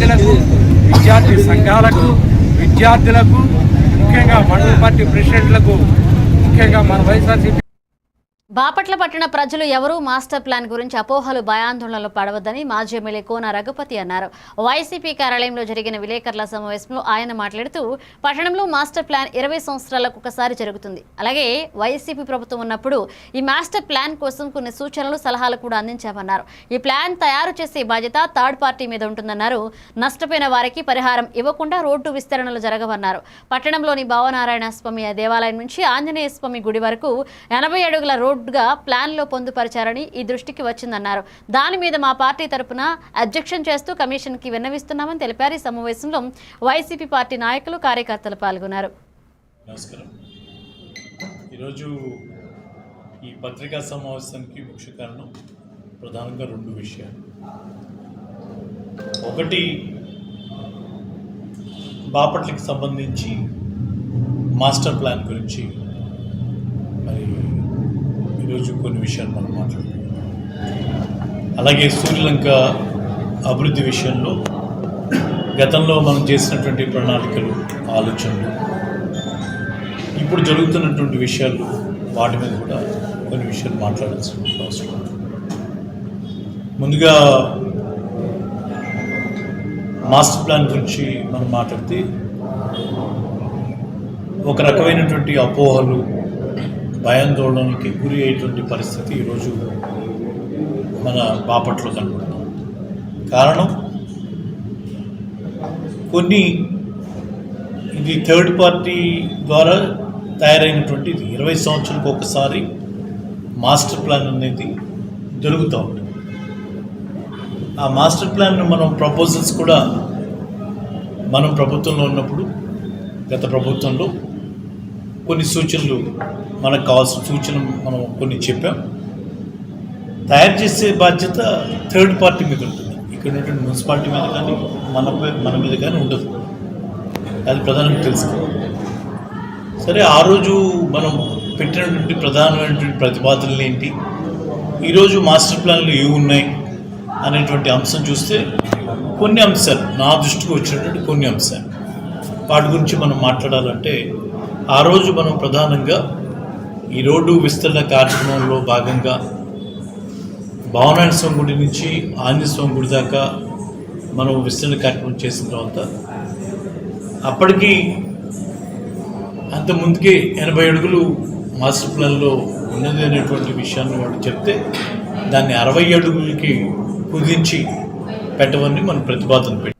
ప్రజలకు, విద్యార్థి సంఘాలకు, విద్యార్థులకు, ముఖ్యంగా మండల పార్టీ ప్రెసిడెంట్లకు, ముఖ్యంగా మన వైఎస్ఆర్సీపీ బాపట్ల పట్టణ ప్రజలు ఎవరూ మాస్టర్ ప్లాన్ గురించి అపోహలు భయాందోళనలు పడవద్దని మాజీ ఎమ్మెల్యే కోన రఘుపతి అన్నారు. వైసీపీ కార్యాలయంలో జరిగిన విలేకరుల సమావేశంలో ఆయన మాట్లాడుతూ పట్టణంలో మాస్టర్ ప్లాన్ 20 సంవత్సరాలకు ఒకసారి జరుగుతుంది. అలాగే వైసీపీ ప్రభుత్వం ఉన్నప్పుడు ఈ మాస్టర్ ప్లాన్ కోసం కొన్ని సూచనలు, సలహాలు కూడా అందించామన్నారు. ఈ ప్లాన్ తయారు చేసే బాధ్యత థర్డ్ పార్టీ మీద ఉంటుందన్నారు. నష్టపోయిన వారికి పరిహారం ఇవ్వకుండా రోడ్డు విస్తరణలు జరగవన్నారు. పట్టణంలోని భావనారాయణ స్వామి దేవాలయం నుంచి ఆంజనేయ స్వామి గుడి వరకు 80 అడుగుల రోడ్డుగా ప్లాన్లో పొందుపరిచారని ఈ దృష్టికి వచ్చిందన్నారు. దాని మీద మా పార్టీ తరపున అబ్జెక్షన్ చేస్తూ కమిషన్కి విన్నవిస్తున్నామని తెలిపారు. ఈ సమావేశంలో వైసీపీ పార్టీ నాయకులు, కార్యకర్తలు పాల్గొన్నారు. నమస్కారం. ఈరోజు ఈ పత్రికా సమావేశానికి ముఖ్య కారణం ప్రధానంగా 2 విషయాలు. ఒకటి, బాపట్లకి సంబంధించి మాస్టర్ ప్లాన్ గురించి మరి ఈరోజు కొన్ని విషయాలు మనం మాట్లాడుతున్నాం. అలాగే సూర్యలంక అభివృద్ధి విషయంలో గతంలో మనం చేసినటువంటి ప్రణాళికలు, ఆలోచనలు, ఇప్పుడు జరుగుతున్నటువంటి విషయాలు, వాటి మీద కూడా కొన్ని విషయాలు మాట్లాడాల్సిన అవసరం. ముందుగా మాస్టర్ ప్లాన్ గురించి మనం మాట్లాడితే ఒక రకమైనటువంటి అపోహలు, భయాందోళనకి గురి అయ్యేటువంటి పరిస్థితి ఈరోజు మన బాపట్లో కనబడుతుంది. కారణం, ఇది థర్డ్ పార్టీ ద్వారా తయారైనటువంటిది. 20 సంవత్సరాలకు ఒకసారి మాస్టర్ ప్లాన్ అనేది జరుగుతూ ఉంటుంది. ఆ మాస్టర్ ప్లాన్ మనం ప్రపోజల్స్ కూడా మనం ప్రభుత్వంలో ఉన్నప్పుడు, గత ప్రభుత్వంలో కొన్ని సూచనలు, మనకు కావాల్సిన సూచనలు మనం కొన్ని చెప్పాం. తయారు చేసే బాధ్యత థర్డ్ పార్టీ మీద ఉంటుంది. ఇక్కడ ఉన్నటువంటి మున్సిపాలిటీ మీద కానీ మన మీద కానీ ఉండదు. అది ప్రధానంగా తెలుసుకోవాలి. సరే, ఆ రోజు మనం పెట్టినటువంటి ప్రధానమైనటువంటి ప్రతిపాదనలు ఏంటి, ఈరోజు మాస్టర్ ప్లాన్లు ఏవి ఉన్నాయి అనేటువంటి అంశం చూస్తే కొన్ని అంశాలు, నా దృష్టికి వచ్చినటువంటి కొన్ని అంశాలు, వాటి గురించి మనం మాట్లాడాలంటే, ఆ రోజు మనం ప్రధానంగా ఈ రోడ్డు విస్తరణ కార్యక్రమంలో భాగంగా భావనారాయణ స్వామి గుడి నుంచి ఆంజనేయ స్వామి గుడి దాకా మనం విస్తరణ కార్యక్రమం చేసిన తర్వాత, అప్పటికి అంత ముందుకే 80 అడుగులు మాస్టర్ ప్లాన్లో ఉన్నది అనేటువంటి విషయాన్ని వాడు చెప్తే, దాన్ని 60 అడుగులకి కుదించి పెట్టమని మనం ప్రతిపాదన పెట్టాం.